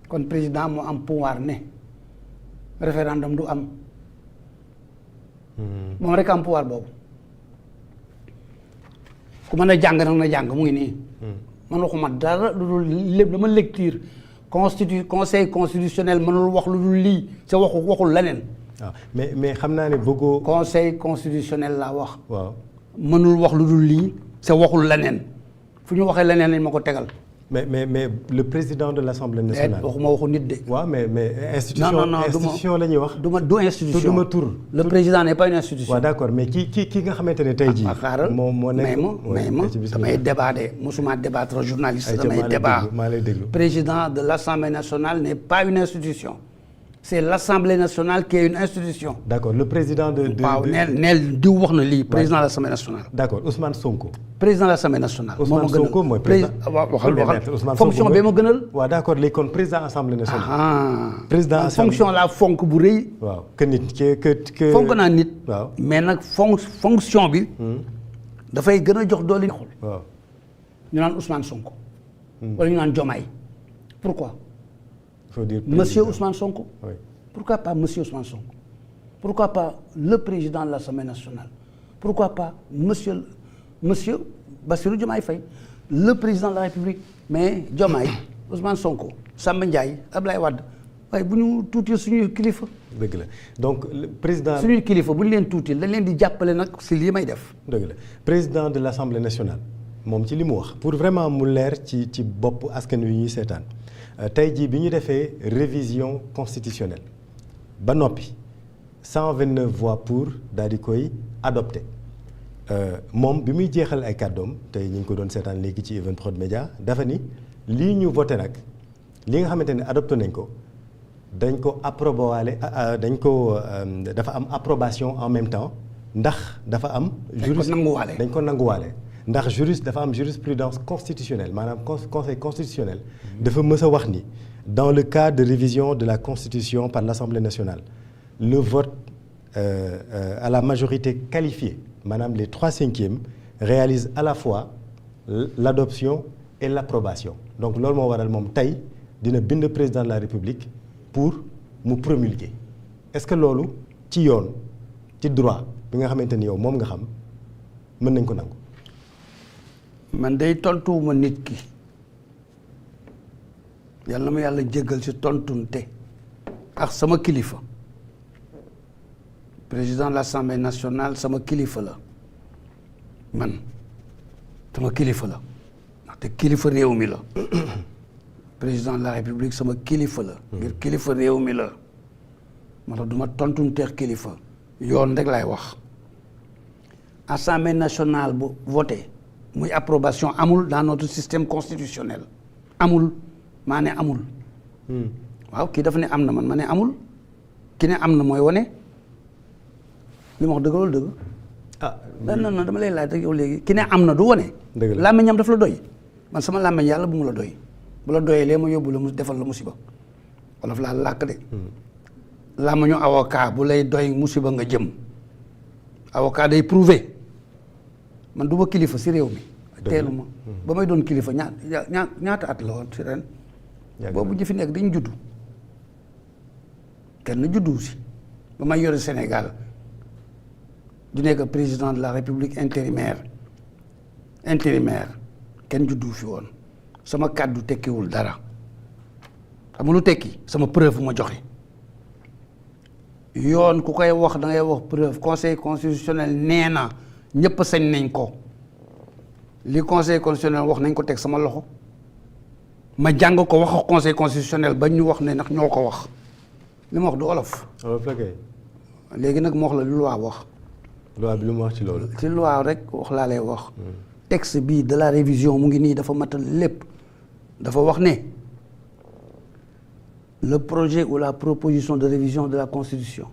kon président moo am pouvoir ne référendum du am. moom rek am pouvoir boobu. ku mën a jàng nag na jàng mu ngi nii. man waxuma dara lu dul lépp dama lecture conseil constitutionnel mënul wax lu dul lii sa waxul leneen. waaw mais xam naa ne bëggoo. conseil constitutionnel laa wax. waaw mënul wax lu dul lii sa waxul leneen fu ñu waxee leneen lañ ma ko tegal. mais le président de l'Assemblée nationale. waxuma waxu nit de. waaw mais institution la ñuy wax. du institution duma tur. le président n'est pas une institution. waaw d'accord mais ki nga xamante ne tey jii. xaaral moo nekk may ma damay débat de mosuma débattre journaliste damay débat. maa lay déglu président de l'Assemblée nationale n'est pas une institution. c'est l'Assemblée nationale qui est une institution. D'accord le président de. waaw neel diw wax na lii président de l'Assemblée nationale. D'accord Ousmane Sonko. président de l'Assemblée nationale. Ousmane Sonko mooy président waxal fonction bee ma gënal. waaw d'accord léegi kon président Assemblée nationale. président Assemblée fonction la fonk bu rëy. waaw que nit que. fonk naa nit. waaw mais nag fonction bi. dafay gën a jox doole. waaw ñu naan Ousmane Sonko. wala ñu naan Diomaye. pourquoi. il faut dire monsieur Ousmane Sonko. oui. Pourquoi pas monsieur Ousmane Sonko? Pourquoi pas le président de l'Assemblée nationale? Pourquoi pas monsieur Bassirou Diomaye Faye, le président de la République? Mais Diomaye, Ousmane Sonko, Samba Ndiaye, Abdoulaye Wade, waaye bu ñu tuuti suñuy kilifa. dëgg la donc le président. suñuy kilifa bu ñu leen tuuti dañ leen di jàppale nag si lii may def. dëgg la président de l'Assemblée nationale moom ci li mu wax pour vraiment mu leer ci bopp askan wi ñuy seetaan tey jii bi ñu defee révision constitutionnelle. ba noppi 129 voix pour daal di koy adopté moom bi muy jeexal ay kàddoom tey ñu ngi ko doon seetaan léegi ci Evenprod Média dafa ni lii ñu voté nag li nga xamante ne adopté nañ ko dañ ko approbé waale dafa am approbation en même temps ndax dafa am. dañ ko nanguwaale ndax dafa am jurisprudence constitutionnelle maanaam conseil constitutionnel. dafa mës a wax ni. Dans le cas de révision de la Constitution par l'Assemblée nationale, le vote à la majorité qualifiée, maanaam les 3/5 réalise à la fois l'adoption et l'approbation. Donc loolu moo waral moom tey dina bind président de la République pour mu promulguer. Est-ce que loolu ci yoon ci droit bi nga xamante ni yow moom nga xam mën nañ ko nangu. man day tontuwuma nit ki. yàlla na ma yàlla jéggal ci tontunte ak sama kilifa président de l'Assemblée nationale sama kilifa la man sama kilifa la ndaxte kilifa réew mi la président de la République sama kilifa la ngir kilifa réew mi la moo tax du ma tontunteex kilifa yoon rek laay wax Assemblée nationale bu voté muy approbation amul dans notre système constitutionnel amul maa ne amul. waaw kii dafa ne am na man ma ne amul ki ne am na mooy wane li ma wax dëgg loolu dëgg. non dama lay laaj rek yow léegi ki ne am na du wane. dëgg la làmmiñam daf la doy man sama làmmiñ yàlla bu mu la doy bu la doyee lee ma yóbbu la mu defal la musiba wala fa laa làkk de. làmmiñu avocat bu lay doy musiba nga jëm avocat day prouver man du ma kilifa si réew mi. teelu ma ba may doon kilifa ñaata at la woon si ren. boobu ñi fi nekk dañu juddu kenn juddu si ba may yore Sénégal du nekk président de la République intérimaire kenn juddu fi woon sama kàddu tekkiwul dara xam nga lu tekki sama preuve ma joxe yoon ku koy wax da ngay wax preuve conseil constitutionnel nee na ñëpp sañ nañ ko li conseil constitutionnel wax nañ ko teg sama loxo ma jàng ko wax conseil constitutionnel ba ñu wax ne ndax ñoo ko wax li ma wax du olof. léegi nag ma wax la lu loi wax. loi bi lu mu wax ci loolu. ci loi rek wax laa lay wax. texte bii de la révision mu ngi nii dafa matal lépp dafa wax ne le projet ou la proposition de révision de la Constitution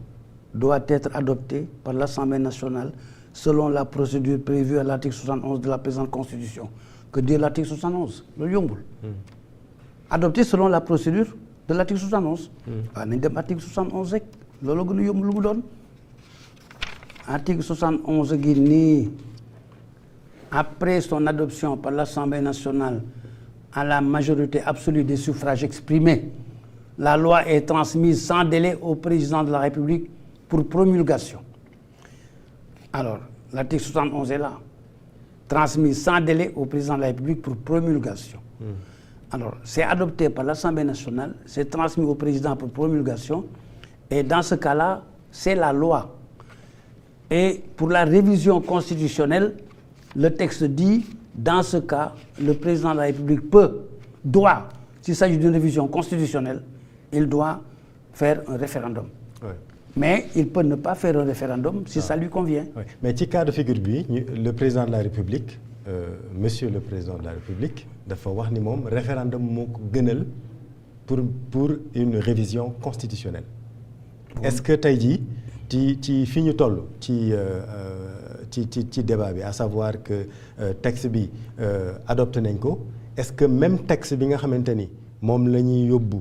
doit être adopté par l'Assemblée nationale selon la procédure prévue à l'article 71 de la présente Constitution. Que dire l'article 71 loolu yombul. Adopté selon la procédure de l'article 71. waaw nañ dem article 71 rek loolu gën a yomb lu mu doon. article 71 gi nii après son adoption par l'Assemblée nationale à la majorité absolue des suffrages exprimés la loi est transmise sans délai au président de la République pour promulgation. Alors, l'article 71 est là. Transmise sans délai au président de la République pour promulgation. Alors, c'est adopté par l'Assemblée nationale, c'est transmis au président pour promulgation, et dans ce cas-là, c'est la loi. Et pour la révision constitutionnelle, le texte dit, dans ce cas, le président de la République doit, s'il s'agit d'une révision constitutionnelle, il doit faire un référendum. Ouais. Mais il peut ne pas faire un référendum si ça lui convient. Ouais. Mais ci cas de figure bi le président de la République monsieur le président de la République dafa wax ni moom référendum moo ko gënal pour une révision constitutionnelle. Est-ce que tey jii ci fi ñu toll ci débat bi à savoir que texte bi adopté nañ ko est-ce que même texte bi nga xamante ni moom la ñuy yóbbu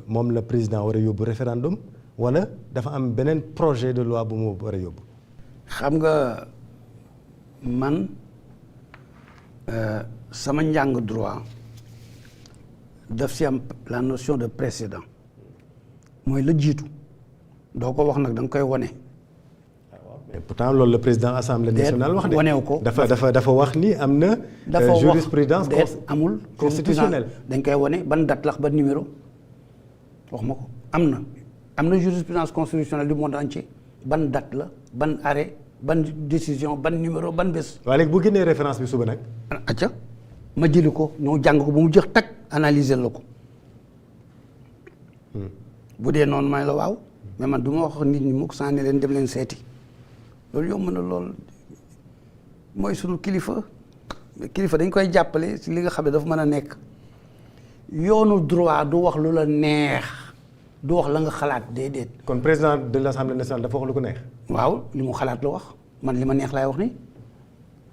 moom la président war a yóbbu référendum wala dafa am beneen projet de loi bu mu war a yóbbu. xam nga man sama njàng droit daf si am la notion de précédent mooy la jiitu doo ko wax nag da nga koy wane. mais pourtant loolu le président assemblée nationale wax de. wanewu ko dafa wax ni am na. jurisprudence amul constitutionnelle. dañ koy wane ban date la ban numéro wax ma ko am na jurisprudence constitutionnelle du monde entier ban date la ban arrêt ban décision ban numéro ban bés. waaye léegi bu génnee référence bi suba nag. acca ma jëli ko ñoo jàng ko ba mu jeex tag analyser la ko. bu dee noonu may la waaw mais man du ma wax nit ñi mukk saa ne leen dem leen seeti loolu yomb na lool mooy sunu kilifa dañ koy jàppale si li nga xam ne dafa mën a nekk yoonu droit du wax lu la neex du wax la nga xalaat déedéet. kon président de l'Assemblée nationale dafa wax lu ko neex. waaw li mu xalaat la wax man li ma neex laay wax ni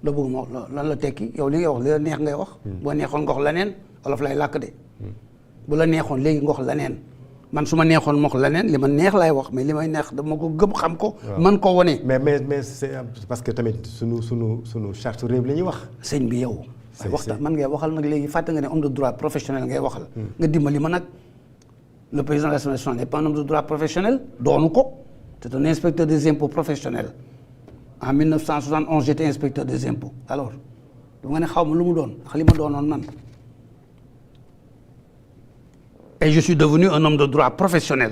la bëgg ma wax lan la tekki yow li ngay wax li la neex ngay wax. boo neexoon nga wax leneen wolof lay làkk de. bu la neexoon léegi nga wax leneen man su ma neexoon ma wax leneen li ma neex laay wax mais li may neex dama ko gëm xam ko. man ko wane. mais c'est parce que tamit sunu charte réew la ñuy wax. sëñ bi yow. waxtaan man ngay waxal nag léegi fàtte nga ne homme de droit professionnel ngay waxal. nga dimbali ma nag le président de l'Assemblée nationale n'est pas un homme de droit professionnel doonu ko c'est un inspecteur des impôts professionnel. En 1971 j'étais inspecteur des impôts alors dama nga ne xaw ma lu mu doon ak li ma doonoon man et je suis devenu un homme de droit professionnel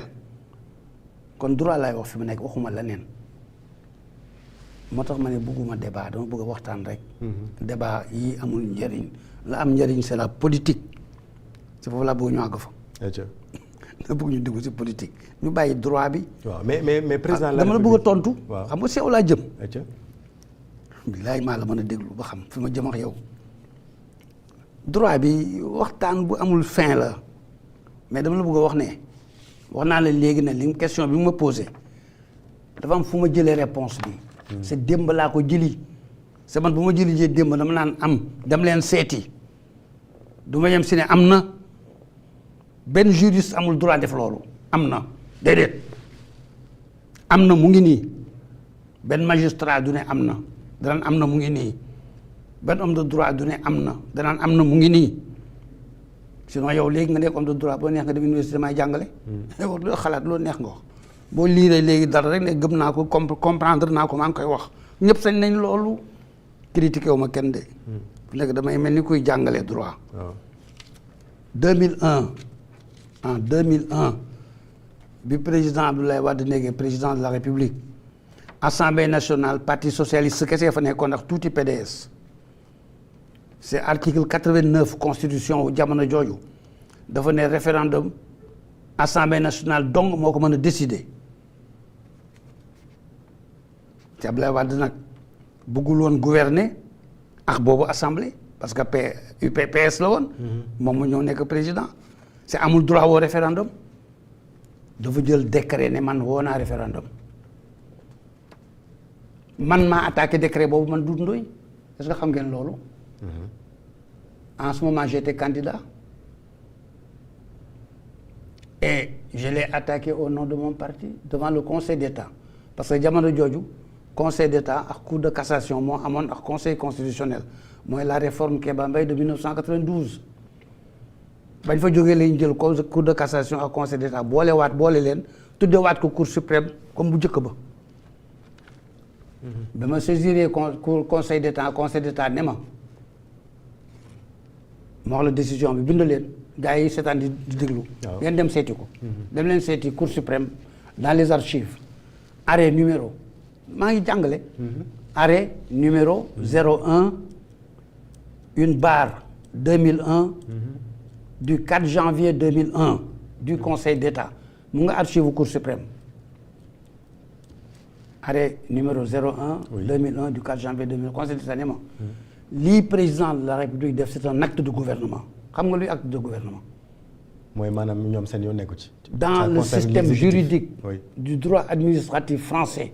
kon droit laay wax fi mu nekk waxuma leneen moo tax ma ne bëgguma débat dama bëgg a waxtaan rek. débat yi amul njëriñ la am njëriñ c'est la politique c'est foofu laa bëgg ñu àgg fa. da bëgg ñu dugg ci politique ñu bàyyi droit bi. waaw mais président dama la bëgg a tontu. waaw xam nga sew laa jëm. bilaay maa la mën a déglu ba xam fi ma jëm ak yow. droit bi waxtaan bu amul fin la mais dama la bëgg a wax ne wax naa la léegi ne li question bi ma posé dafa am fu ma jëlee réponse bi. c'est démb laa ko jëli. c'est man bu ma jëli jee démb dama naan am dem leen seeti du ma yem si ne am na. benn juriste amul droit def loolu am na déedéet am na mu ngi nii benn magistrat du ne am na danaan am na mu ngi nii benn homme de droit du ne am na danaan am na mu ngi nii sinon yow léegi nga nekk homme de droit boo neex nga dem université may jàngale. yow loo xalaat loo neex nga wax boo liiree léegi dara rek ne gëm naa ko comprendre naa ko maa ngi koy wax ñëpp sañ nañ loolu critiqué wu ma kenn de. léegi damay mel ni kuy jàngale droit. 2001. En 2001 bi président Abdoulaye Wade nekkee président de la République Assemblée nationale parti socialiste kese fa nekkoon ndax tuuti PDS c'est article 89 constitution wu jamono jooju dafa ne référendum Assemblée nationale dong moo ko mën a décider te Abdoulaye Wade nag bëggul woon gouverner ak boobu assemblée parce que UPPS la woon. moom mu ñëw nekk président. c'est amul droit au référendum dafa jël décret ne man woo naa référendum man maa attaqué décret boobu man Doudou Ndoye est-ce que xam ngeen loolu. En ce moment j'étais candidat et je l'ai attaqué au nom de mon parti devant le Conseil d'État parce que jamono jooju Conseil d'État ak Cour de cassation moo amoon ak Conseil constitutionnel mooy la réforme Kéba Mbaye de 1992. bañ fa jógee lañ jël cour de cassation ak conseil d'état boole leen tuddewaat ko cour suprême comme bu njëkk ba. dama saisiré conseil d'état ne ma wax la décision bi bind leen gars yi seetaan di déglu. waaw ngeen dem seeti ko. dem leen seeti cour suprême dans les archives arrêt numéro maa ngi jàngale. arrêt numéro 01 1/2001 du 4 janvier 2001 du conseil d'état mu nga archive cour suprême. arrêt numéro 01 2001 du 4 janvier 2001 conseil d'état ne ma lii président de la république def c'est un acte de gouvernement xam nga luy acte de gouvernement. mooy maanaam ñoom seen yoon nekku ci. dans le système juridique du droit administratif français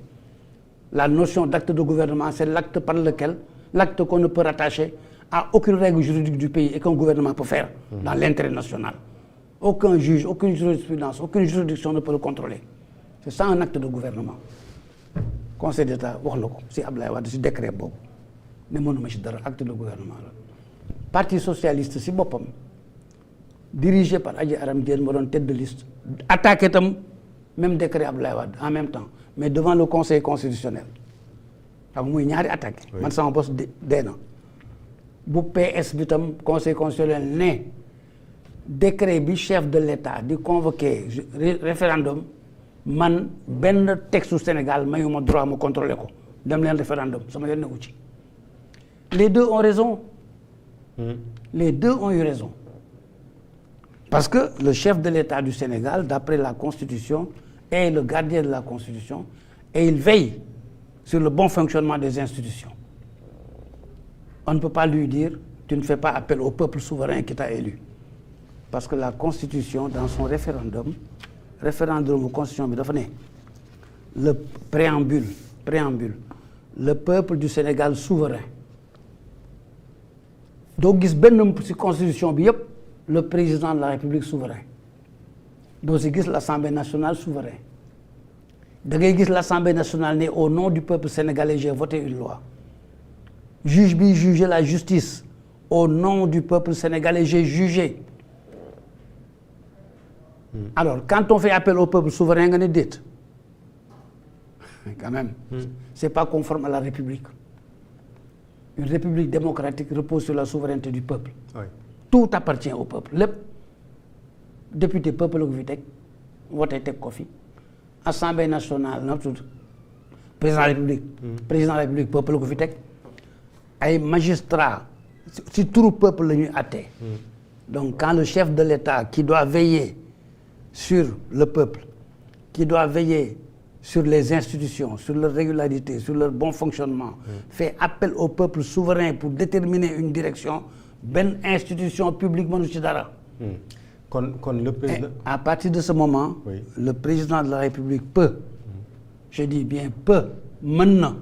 la notion d'acte de gouvernement c'est l'acte par lequel l'acte qu'on ne peut rattacher à aucune règle juridique du pays et qu'un gouvernement peut faire dans l'intérêt national. Aucun juge, aucune jurisprudence, aucune juridiction ne peut le contrôler. C'est ça un acte de gouvernement. Conseil d'État wax na ko si Abdoulaye Wade si décret boobu ne mënuma ci dara acte de gouvernement la. Parti socialiste si boppam dirigé par Adji Aram Diène ma doon tête de liste attaqué tam même décret Abdoulaye Wade en même temps mais devant le conseil constitutionnel xam muy ñaari attaqué man sama bos dee na bu PS bi tam conseil constitutionnel ne décret bi chef de l'État di convoqué référendum man benn texte Sénégal mayuma droit mu contrôler ko dem leen référendum sama yoon newu ci. Les deux ont raison. Les deux ont eu raison. Parce que le chef de l'État du Sénégal, d'après la Constitution, est le gardien de la Constitution et il veille sur le bon fonctionnement des institutions. On ne peut pas lui dire tu ne fais pas appel au peuple souverain qui t'a élu. Parce que la Constitution, dans son référendum Constitution bi dafa ne le préambule le peuple du Sénégal souverain. doo gis benn ci Constitution bi yëpp le président de la République souverain doo si gis l'Assemblée nationale souverain da ngay gis l'Assemblée nationale ne au nom du peuple sénégalais j'ai voté une loi juge bi juger la justice au nom du peuple sénégalais j'ai jugé. Alors quand on fait appel au peuple souverain nga ne déet quand même c'est pas conforme à la République. Une république démocratique repose sur la souveraineté du peuple. Oui. Tout appartient au peuple lépp député peuple la ko fi teg voté teg ko fi assemblée nationale na tudd président de la république peuple la ko fi teg ay magistrats ci turu peuple la ñuy àtte. Donc quand le chef de l'État qui doit veiller sur le peuple qui doit veiller sur les institutions, sur leur régularité, sur leur bon fonctionnement, fait appel au peuple souverain pour déterminer une direction, benn institution publique mënu ci dara. Kon le président. Et à partir de ce moment, le président de la République peut, je dis bien peut, mën na,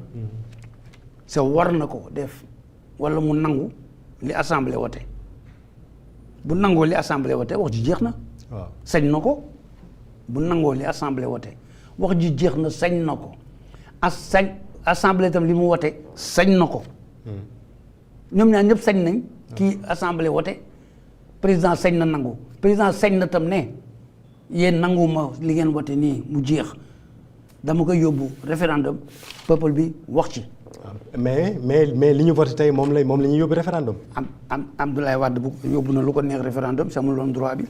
c'est war na ko def wala mu nangu li assemblée wote. Bu nangoo li assemblée wote wax ji jeex na. waaw sañ na ko bu nangoo li assemblée wote. wax ji jeex na sañ na ko assemblée itam li mu wote sañ na ko ñoom ñaar ñëpp sañ nañ kii assemblée wote président sañ na nangu président sañ na tam ne yéen nanguma li ngeen wote nii mu jeex dama koy yóbbu référendum peuple bi wax ci. mais li ñu voté tey moom la ñuy yóbbu référendum. Abdoulaye Wade bu yóbbu na lu ko neex référendum si amul woon droit bi.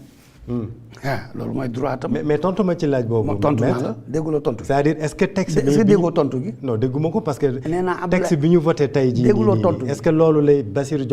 loolu mooy droit tam. mais tontu ma ci laaj boobu. tontu naa la dégguloo tontu. c'est-à-dire est-ce que texte bi. est-ce que déggoo tontu gi. non dégguma ko parce que. nee naa texte bi ñu voté tey jii. dégguloo tontu gi est-ce que loolu lay Bassirou Diomaye